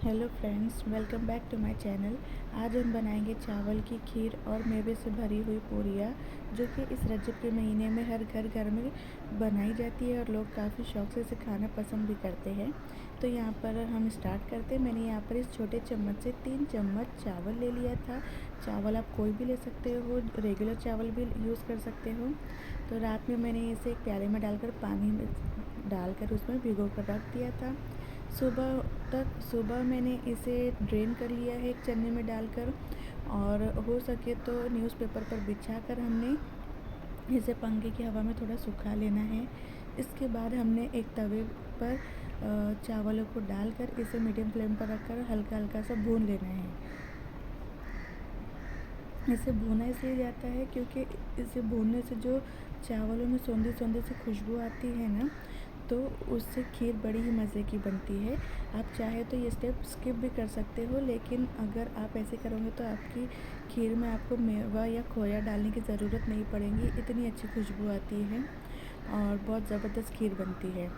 Hello friends, welcome back to my channel. आज हम बनाएंगे चावल की खीर और मेवे से भरी हुई पूरियाँ, जो कि इस रजब के महीने में हर घर में बनाई जाती है और लोग काफ़ी शौक से इसे खाना पसंद भी करते हैं। तो यहाँ पर हम स्टार्ट करते हैं। मैंने यहाँ पर इस छोटे चम्मच से 3 चम्मच चावल ले लिया था। चावल आप कोई भी ले सकते हो, रेगुलर चावल भी यूज़ कर सकते हो। तो रात में मैंने इसे एक प्याले में डालकर पानी में डालकर उसमें भिगो कर रख दिया था। सुबह मैंने इसे ड्रेन कर लिया है एक चन्नी में डालकर, और हो सके तो न्यूज़पेपर पर बिछाकर हमने इसे पंखे की हवा में थोड़ा सुखा लेना है। इसके बाद हमने एक तवे पर चावलों को डालकर इसे मीडियम फ्लेम पर रखकर हल्का हल्का सा भून लेना है। इसे भूना इसलिए जाता है क्योंकि इसे भूनने से जो चावलों में सौंधी सौंधी सी खुशबू आती है ना, तो उससे खीर बड़ी ही मज़े की बनती है। आप चाहे तो ये स्टेप स्किप भी कर सकते हो, लेकिन अगर आप ऐसे करोगे तो आपकी खीर में आपको मेवा या खोया डालने की ज़रूरत नहीं पड़ेगी। इतनी अच्छी खुशबू आती है और बहुत ज़बरदस्त खीर बनती है।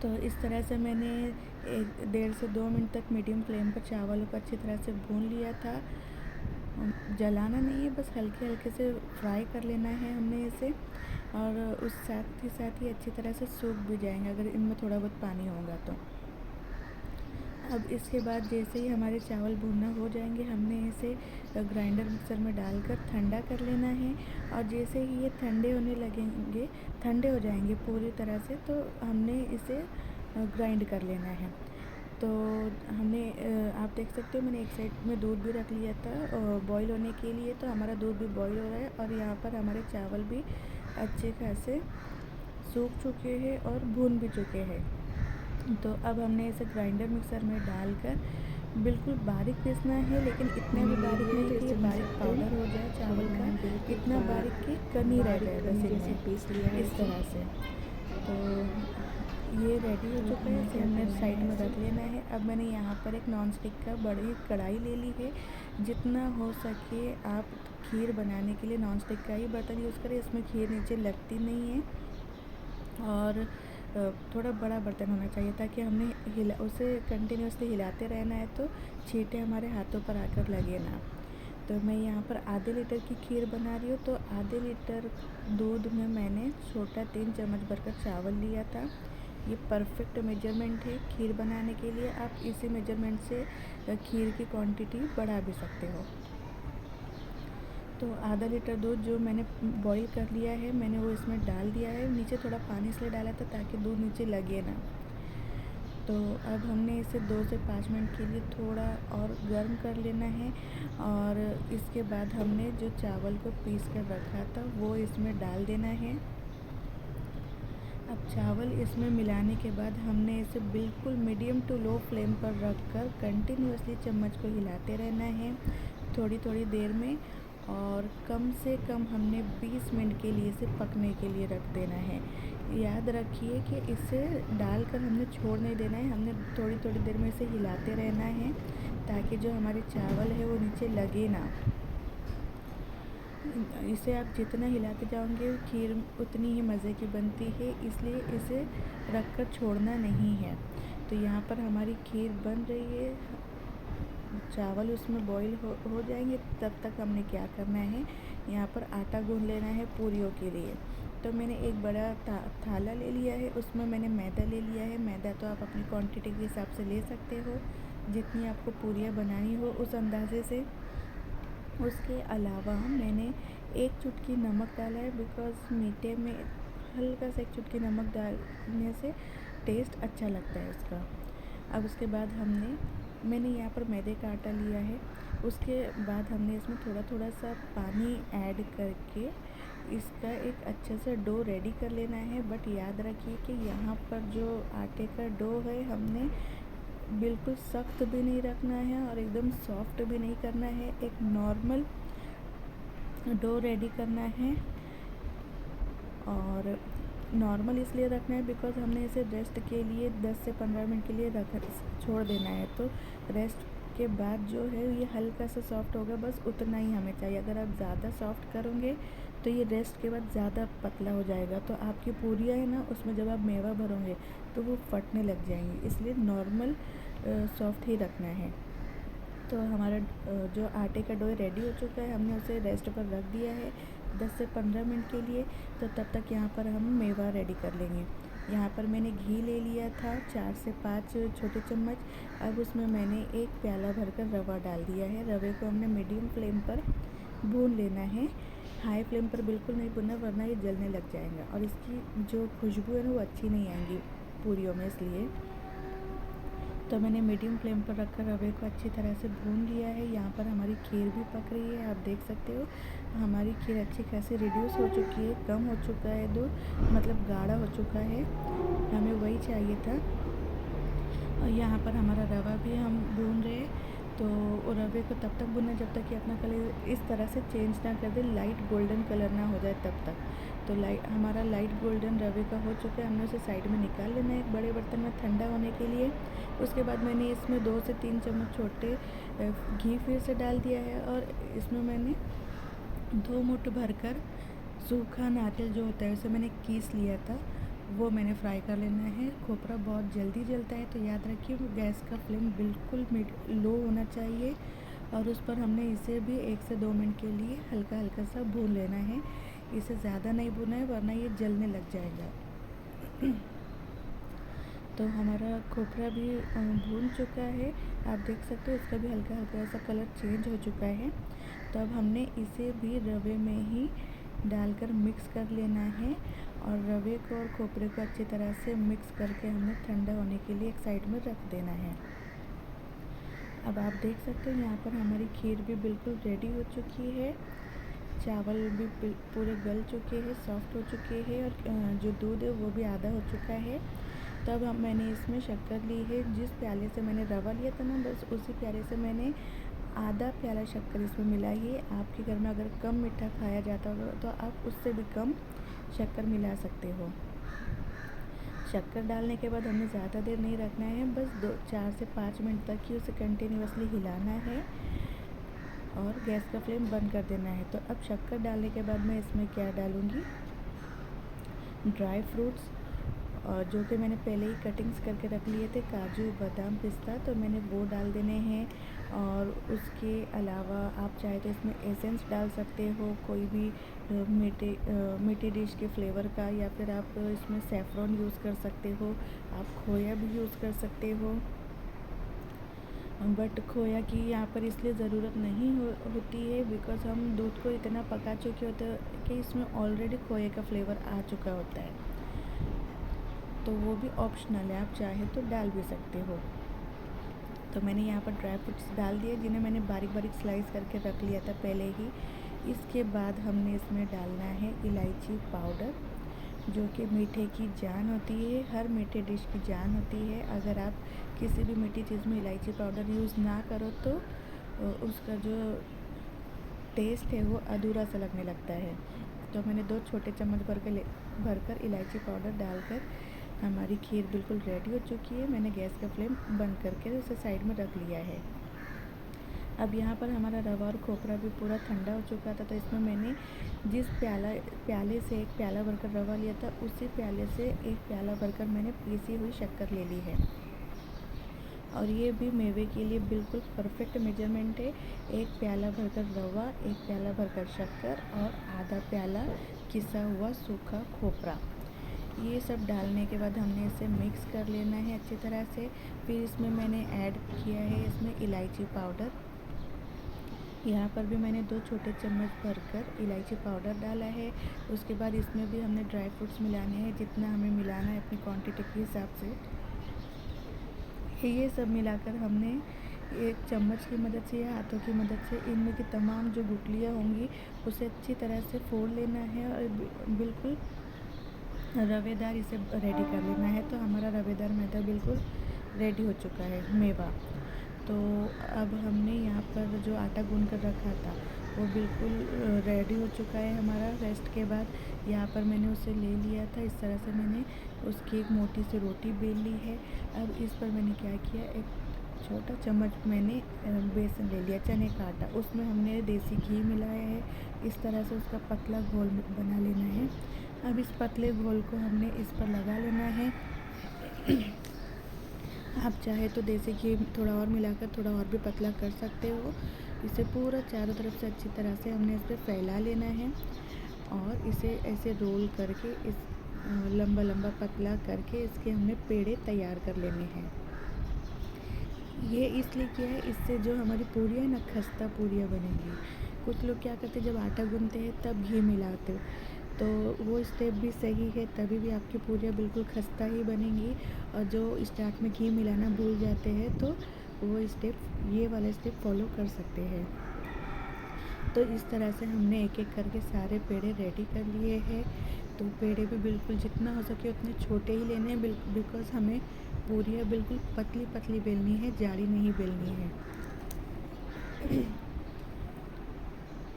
तो इस तरह से मैंने 1.5 से 2 मिनट तक मीडियम फ्लेम पर चावलों को अच्छी तरह से भून लिया था। जलाना नहीं है, बस हल्के हल्के से फ्राई कर लेना है हमने इसे, और उस साथ ही अच्छी तरह से सूख भी जाएंगे अगर इनमें थोड़ा बहुत पानी होगा तो। अब इसके बाद जैसे ही हमारे चावल भुनना हो जाएंगे, हमने इसे ग्राइंडर मिक्सर में डालकर ठंडा कर लेना है। और जैसे ही ये ठंडे हो जाएंगे पूरी तरह से, तो हमने इसे ग्राइंड कर लेना है। तो हमने आप देख सकते हो, मैंने एक साइड में दूध भी रख लिया था बॉईल होने के लिए। तो हमारा दूध भी बॉईल हो रहा है और यहाँ पर हमारे चावल भी अच्छे खासे सूख चुके हैं और भून भी चुके हैं। तो अब हमने इसे ग्राइंडर मिक्सर में डालकर बिल्कुल बारीक पीसना है, लेकिन इतना भी बारीक नहीं कि ये बारीक पाउडर हो जाए चावल का, इतना बारीक कि कनी रह जाए बस इनमें, पीस लिया है इस तरह से। तो ये रेडी हो चुका है, इसे हमने साइड में रख लेना है। अब मैंने यहाँ पर एक नॉन स्टिक का बड़ी कढ़ाई ले ली है। जितना हो सके आप खीर बनाने के लिए नॉन स्टिक का ही बर्तन यूज़ करें, इसमें खीर नीचे लगती नहीं है। और थोड़ा बड़ा बर्तन होना चाहिए ताकि हमने उसे कंटिन्यूसली हिलाते रहना है, तो छींटे हमारे हाथों पर आकर लगे ना। तो मैं यहाँ पर आधे लीटर की खीर बना रही हूँ। तो आधे लीटर दूध में मैंने छोटा 3 चम्मच भरकर चावल लिया था। ये परफेक्ट मेजरमेंट है खीर बनाने के लिए। आप इसी मेजरमेंट से खीर की क्वांटिटी बढ़ा भी सकते हो। तो आधा लीटर दूध जो मैंने बॉईल कर लिया है, मैंने वो इसमें डाल दिया है। नीचे थोड़ा पानी इसलिए डाला था ताकि दूध नीचे लगे ना। तो अब हमने इसे 2 से 5 मिनट के लिए थोड़ा और गर्म कर लेना है, और इसके बाद हमने जो चावल को पीस कर रखा था वो इसमें डाल देना है। अब चावल इसमें मिलाने के बाद हमने इसे बिल्कुल मीडियम टू लो फ्लेम पर रखकर कंटिन्यूसली चम्मच को हिलाते रहना है थोड़ी थोड़ी देर में, और कम से कम हमने 20 मिनट के लिए इसे पकने के लिए रख देना है। याद रखिए कि इसे डालकर हमने छोड़ नहीं देना है, हमने थोड़ी थोड़ी देर में इसे हिलाते रहना है ताकि जो हमारे चावल है वो नीचे लगे ना। इसे आप जितना हिलाते जाओगे खीर उतनी ही मज़े की बनती है, इसलिए इसे रख कर छोड़ना नहीं है। तो यहाँ पर हमारी खीर बन रही है, चावल उसमें बॉईल हो जाएंगे। तब तक हमने क्या करना है, यहाँ पर आटा गूँध लेना है पूरियों के लिए। तो मैंने एक बड़ा थाला ले लिया है, उसमें मैंने मैदा ले लिया है। मैदा तो आप अपनी क्वांटिटी के हिसाब से ले सकते हो, जितनी आपको पूरियाँ बनानी हो उस अंदाजे से। उसके अलावा मैंने 1 चुटकी नमक डाला है, बिकॉज़ मीठे में हल्का सा 1 चुटकी नमक डालने से टेस्ट अच्छा लगता है उसका। अब उसके बाद मैंने यहाँ पर मैदे का आटा लिया है। उसके बाद हमने इसमें थोड़ा थोड़ा सा पानी ऐड करके इसका एक अच्छे से डो रेडी कर लेना है। बट याद रखिए कि यहाँ पर जो आटे का डो है, हमने बिल्कुल सख्त भी नहीं रखना है और एकदम सॉफ्ट भी नहीं करना है। एक नॉर्मल डो रेडी करना है, और नॉर्मल इसलिए रखना है बिकॉज़ हमने इसे रेस्ट के लिए 10 से 15 मिनट के लिए छोड़ देना है। तो रेस्ट के बाद जो है ये हल्का सा सॉफ्ट होगा, बस उतना ही हमें चाहिए। अगर आप ज़्यादा सॉफ्ट करोगे तो ये रेस्ट के बाद ज़्यादा पतला हो जाएगा, तो आपकी पूरियाँ है ना, उसमें जब आप मेवा भरोगे तो वो फटने लग जाएंगी। इसलिए नॉर्मल सॉफ्ट ही रखना है। तो हमारा जो आटे का डो रेडी हो चुका है, हमने उसे रेस्ट पर रख दिया है 10 से 15 मिनट के लिए। तो तब तक यहाँ पर हम मेवा रेडी कर लेंगे। यहाँ पर मैंने घी ले लिया था 4 से 5 छोटे चम्मच। अब उसमें मैंने 1 प्याला भरकर रवा डाल दिया है। रवे को हमने मीडियम फ्लेम पर भून लेना है। हाई फ्लेम पर बिल्कुल नहीं भूनना, वरना ये जलने लग जाएगा और इसकी जो खुशबू है ना वो अच्छी नहीं आएंगी पूरियों में, इसलिए। तो मैंने मीडियम फ्लेम पर रखकर रवे को अच्छी तरह से भून लिया है। यहाँ पर हमारी खीर भी पक रही है, आप देख सकते हो। हमारी खीर अच्छी खासी रिड्यूस हो चुकी है, कम हो चुका है दूध, मतलब गाढ़ा हो चुका है, हमें वही चाहिए था। और यहाँ पर हमारा रवा भी हम भून रहे हैं। तो रवे को तब तक भूनना जब तक कि अपना कलर इस तरह से चेंज ना कर दे, लाइट गोल्डन कलर ना हो जाए तब तक। तो हमारा लाइट गोल्डन रवे का हो चुका है, हमने उसे साइड में निकाल लेना है एक बड़े बर्तन में ठंडा होने के लिए। उसके बाद मैंने इसमें 2 से 3 चम्मच छोटे घी फिर से डाल दिया है और इसमें मैंने 2 मुट्ठ भरकर सूखा नारियल जो होता है उसे मैंने कीस लिया था, वो मैंने फ्राई कर लेना है। खोपरा बहुत जल्दी जलता है, तो याद रखिए गैस का फ्लेम बिल्कुल लो होना चाहिए और उस पर हमने इसे भी 1 से 2 मिनट के लिए हल्का हल्का सा भून लेना है। इसे ज़्यादा नहीं भूनना है, वरना ये जलने लग जाएगा। तो हमारा खोपरा भी भून चुका है, आप देख सकते हो इसका भी हल्का हल्का ऐसा कलर चेंज हो चुका है। तो अब हमने इसे भी रवे में ही डालकर मिक्स कर लेना है और रवे को और खोपरे को अच्छी तरह से मिक्स करके हमें ठंडा होने के लिए एक साइड में रख देना है। अब आप देख सकते हो यहाँ पर हमारी खीर भी बिल्कुल रेडी हो चुकी है, चावल भी पूरे गल चुके हैं, सॉफ्ट हो चुके हैं और जो दूध है वो भी आधा हो चुका है। तब मैंने इसमें शक्कर ली है, जिस प्याले से मैंने रवा लिया था ना, बस उसी प्याले से मैंने आधा प्याला शक्कर इसमें मिलाई है। आपके घर में अगर कम मीठा खाया जाता होगा तो आप उससे भी कम शक्कर मिला सकते हो। शक्कर डालने के बाद हमें ज़्यादा देर नहीं रखना है, बस 4 से 5 मिनट तक ही उसे कंटिन्यूअसली हिलाना है और गैस का फ्लेम बंद कर देना है। तो अब शक्कर डालने के बाद मैं इसमें क्या डालूँगी, ड्राई फ्रूट्स, और जो कि मैंने पहले ही कटिंग्स करके रख लिए थे, काजू बादाम पिस्ता, तो मैंने वो डाल देने हैं। और उसके अलावा आप चाहे तो इसमें एसेंस डाल सकते हो, कोई भी मीठी डिश के फ्लेवर का, या फिर आप इसमें सैफ़रॉन यूज़ कर सकते हो, आप खोया भी यूज़ कर सकते हो। बट खोया की यहाँ पर इसलिए ज़रूरत नहीं होती है बिकॉज़ हम दूध को इतना पका चुके होते हैं कि इसमें ऑलरेडी खोए का फ्लेवर आ चुका होता है। तो वो भी ऑप्शनल है, आप चाहे तो डाल भी सकते हो। तो मैंने यहाँ पर ड्राई फ्रूट्स डाल दिए, जिन्हें मैंने बारीक बारीक स्लाइस करके रख लिया था पहले ही। इसके बाद हमने इसमें डालना है इलायची पाउडर, जो कि मीठे की जान होती है, हर मीठे डिश की जान होती है। अगर आप किसी भी मीठी चीज़ में इलायची पाउडर यूज़ ना करो तो उसका जो टेस्ट है वो अधूरा सा लगने लगता है। तो मैंने 2 छोटे चम्मच भरकर इलायची पाउडर डालकर हमारी खीर बिल्कुल रेडी हो चुकी है। मैंने गैस का फ्लेम बंद करके उसे साइड में रख लिया है। अब यहाँ पर हमारा रवा और खोपरा भी पूरा ठंडा हो चुका था, तो इसमें मैंने जिस प्याले से 1 प्याला भरकर रवा लिया था, उसी प्याले से 1 प्याला भरकर मैंने पीसी हुई शक्कर ले ली है। और ये भी मेवे के लिए बिल्कुल परफेक्ट मेजरमेंट है। 1 प्याला भरकर रवा, 1 प्याला भरकर शक्कर और आधा प्याला किसा हुआ सूखा खोपरा। ये सब डालने के बाद हमने इसे मिक्स कर लेना है अच्छी तरह से। फिर इसमें मैंने ऐड किया है इसमें इलायची पाउडर। यहाँ पर भी मैंने 2 छोटे चम्मच भरकर इलायची पाउडर डाला है। उसके बाद इसमें भी हमने ड्राई फ्रूट्स मिलाने हैं, जितना हमें मिलाना है अपनी क्वांटिटी के हिसाब से। ये सब मिलाकर हमने एक चम्मच की मदद से या हाथों की मदद से इनमें की तमाम जो गुठलियाँ होंगी उसे अच्छी तरह से फोड़ लेना है और बिल्कुल रवेदार इसे रेडी कर लेना है। तो हमारा रवेदार मैदा बिल्कुल रेडी हो चुका है, मेवा। तो अब हमने यहाँ पर जो आटा गूंद कर रखा था वो बिल्कुल रेडी हो चुका है हमारा रेस्ट के बाद। यहाँ पर मैंने उसे ले लिया था, इस तरह से मैंने उसकी एक मोटी सी रोटी बेल ली है। अब इस पर मैंने क्या किया, एक छोटा चम्मच मैंने बेसन ले लिया, चने का आटा, उसमें हमने देसी घी मिलाया है। इस तरह से उसका पतला घोल बना लेना है। अब इस पतले घोल को हमने इस पर लगा लेना है। आप चाहे तो देसी घी थोड़ा और मिलाकर थोड़ा और भी पतला कर सकते हो। इसे पूरा चारों तरफ से अच्छी तरह से हमने इस पर फैला लेना है और इसे ऐसे रोल करके इस लंबा लंबा पतला करके इसके हमने पेड़े तैयार कर लेने हैं। ये इसलिए किया है, इससे जो हमारी पूरियाँ है ना, खस्ता पूरियाँ बनेंगी। कुछ लोग क्या करते हैं, जब आटा गूंथते हैं तब घी मिलाते हो, तो वो स्टेप भी सही है, तभी भी आपकी पूरियाँ बिल्कुल खस्ता ही बनेंगी। और जो स्टार्ट में घी मिलाना भूल जाते हैं तो वो स्टेप, ये वाला स्टेप फॉलो कर सकते हैं। तो इस तरह से हमने एक एक करके सारे पेड़े रेडी कर लिए हैं। तो पेड़े भी बिल्कुल जितना हो सके उतने छोटे ही लेने हैं, बिकॉज़ हमें पूरियाँ बिल्कुल पतली पतली बेलनी है, जाड़ी नहीं बेलनी है।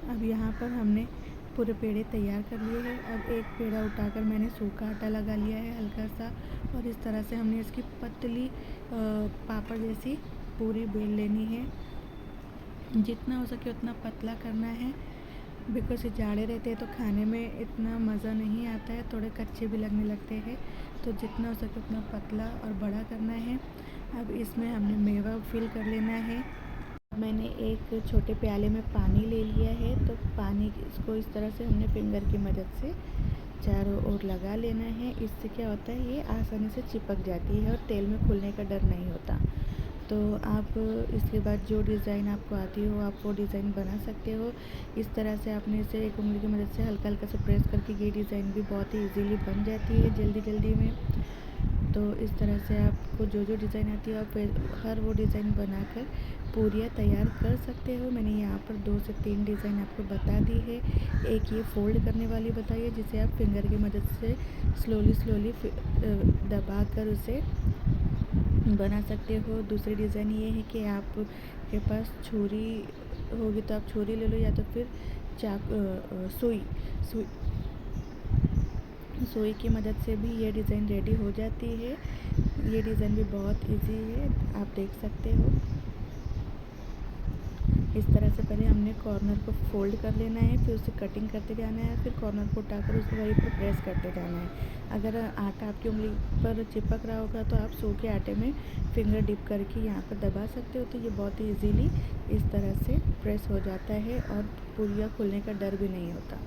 अब यहाँ पर हमने पूरे पेड़े तैयार कर लिए हैं। अब एक पेड़ा उठाकर मैंने सूखा आटा लगा लिया है हल्का सा, और इस तरह से हमने इसकी पतली पापड़ जैसी पूरी बेल लेनी है। जितना हो सके उतना पतला करना है, बिकॉज़ ये जाड़े रहते हैं तो खाने में इतना मज़ा नहीं आता है, थोड़े कच्चे भी लगने लगते हैं। तो जितना हो सके उतना पतला और बड़ा करना है। अब इसमें हमने मेवा फिल कर लेना है। मैंने एक छोटे प्याले में पानी ले लिया है, तो पानी इसको इस तरह से हमने फिंगर की मदद से चारों ओर लगा लेना है। इससे क्या होता है, ये आसानी से चिपक जाती है और तेल में खुलने का डर नहीं होता। तो आप इसके बाद जो डिज़ाइन आपको आती हो आप वो डिज़ाइन बना सकते हो। इस तरह से आपने इसे एक उंगली की मदद से हल्का हल्का से प्रेस करके ये डिज़ाइन भी बहुत ही इजीली बन जाती है जल्दी जल्दी में। तो इस तरह से आपको जो जो डिज़ाइन आती है आप हर वो डिज़ाइन बनाकर पूरियाँ तैयार कर सकते हो। मैंने यहाँ पर 2 से 3 डिज़ाइन आपको बता दी है। एक ये फ़ोल्ड करने वाली बताई है, जिसे आप फिंगर की मदद से स्लोली दबा कर उसे बना सकते हो। दूसरी डिज़ाइन ये है कि आपके पास छुरी होगी तो आप छुरी ले लो, या तो फिर सुई की मदद से भी ये डिज़ाइन रेडी हो जाती है। ये डिज़ाइन भी बहुत इजी है, आप देख सकते हो। इस तरह से पहले हमने कॉर्नर को फोल्ड कर लेना है, फिर उसे कटिंग करते जाना है, फिर कॉर्नर को उठाकर उसे वहीं पर प्रेस करते जाना है। अगर आटा आपकी उंगली पर चिपक रहा होगा तो आप सूखे आटे में फिंगर डिप करके यहाँ पर दबा सकते हो, तो ये बहुत ही ईजीली इस तरह से प्रेस हो जाता है और पूरियाँ खुलने का डर भी नहीं होता।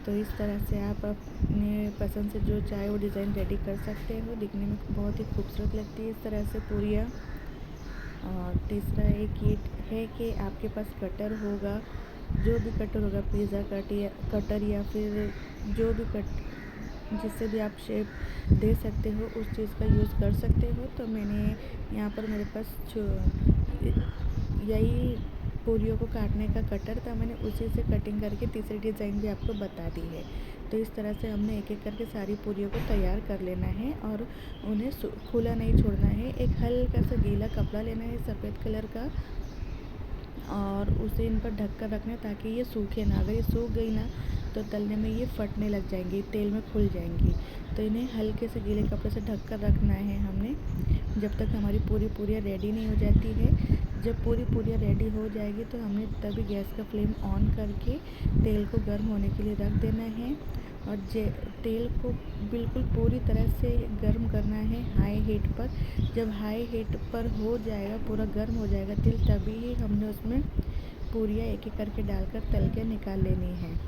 तो इस तरह से आप अपने पसंद से जो चाहे वो डिज़ाइन रेडी कर सकते हो, दिखने में बहुत ही खूबसूरत लगती है इस तरह से पूरियाँ। और तीसरा एक ये है कि आपके पास कटर होगा, जो भी कटर होगा, पिज़्ज़ा कटर या फिर जो भी जिससे भी आप शेप दे सकते हो उस चीज़ का यूज़ कर सकते हो। तो मैंने यहाँ पर मेरे पास यही पूरियों को काटने का कटर था, मैंने उसी से कटिंग करके तीसरी डिज़ाइन भी आपको बता दी है। तो इस तरह से हमने एक एक करके सारी पूरियों को तैयार कर लेना है और उन्हें खुला नहीं छोड़ना है। एक हल्का सा गीला कपड़ा लेना है सफ़ेद कलर का, और उसे इन पर ढक कर रखना है ताकि ये सूखे ना। अगर ये सूख गई ना तो तलने में ये फटने लग जाएंगी, तेल में खुल जाएंगी। तो इन्हें हल्के से गीले कपड़े से ढक कर रखना है हमने, जब तक हमारी पूरी पूरियाँ रेडी नहीं हो जाती है। जब पूरी पूरियाँ रेडी हो जाएगी तो हमने तभी गैस का फ्लेम ऑन करके तेल को गर्म होने के लिए रख देना है, और तेल को बिल्कुल पूरी तरह से गर्म करना है हाई हीट पर। जब हाई हीट पर हो जाएगा, पूरा गर्म हो जाएगा तेल, तभी ही हमने उसमें पूरियाँ एक एक करके डालकर तल के निकाल लेनी है।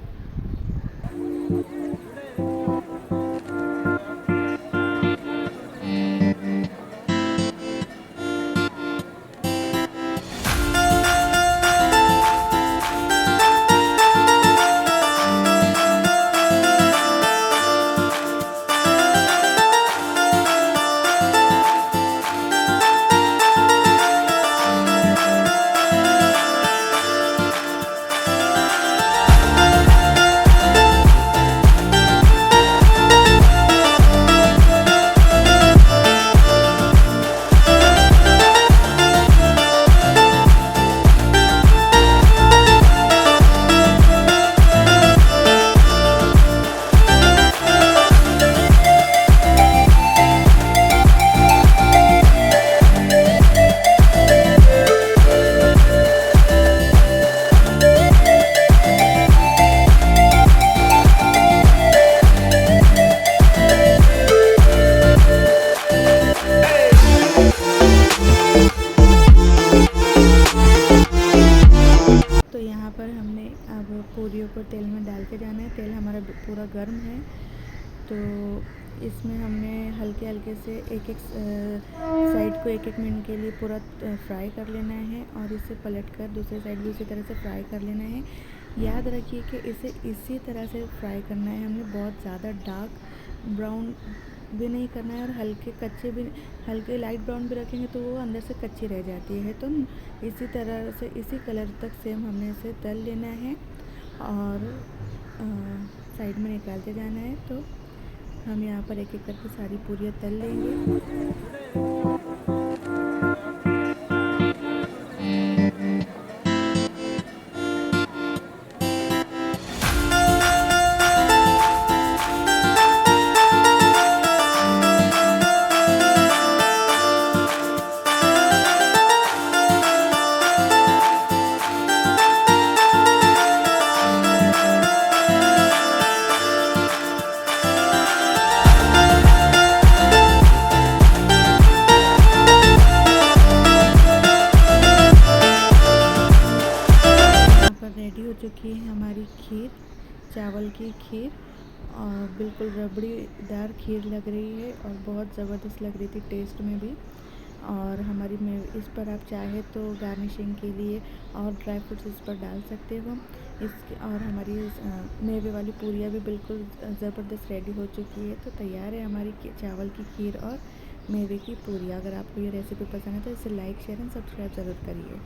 पूरियों को तेल में डाल के जाना है। तेल हमारा पूरा गर्म है, तो इसमें हमने हल्के हल्के से एक एक साइड को एक एक मिनट के लिए पूरा फ्राई कर लेना है और इसे पलट कर दूसरे साइड भी उसी तरह से फ्राई कर लेना है। याद रखिए कि इसे इसी तरह से फ्राई करना है, हमने बहुत ज़्यादा डार्क ब्राउन भी नहीं करना है और हल्के कच्चे भी, हल्के लाइट ब्राउन भी रखेंगे तो वो अंदर से कच्ची रह जाती है। तो इसी तरह से इसी कलर तक सेम हमने इसे तल लेना है और साइड में निकालते जाना है। तो हम यहाँ पर एक एक करके सारी पूरियाँ तल लेंगे। रेडी हो चुकी है हमारी खीर, चावल की खीर, और बिल्कुल रबड़ीदार खीर लग रही है और बहुत ज़बरदस्त लग रही थी टेस्ट में भी। और हमारी इस पर आप चाहे तो गार्निशिंग के लिए और ड्राई फ्रूट्स इस पर डाल सकते हो। और हमारी मेवे वाली पूरियाँ भी बिल्कुल ज़बरदस्त रेडी हो चुकी है। तो तैयार है हमारी चावल की खीर और मेवे की पूरियाँ। अगर आपको ये रेसिपी पसंद है तो इसे लाइक शेयर एंड सब्सक्राइब ज़रूर करिए।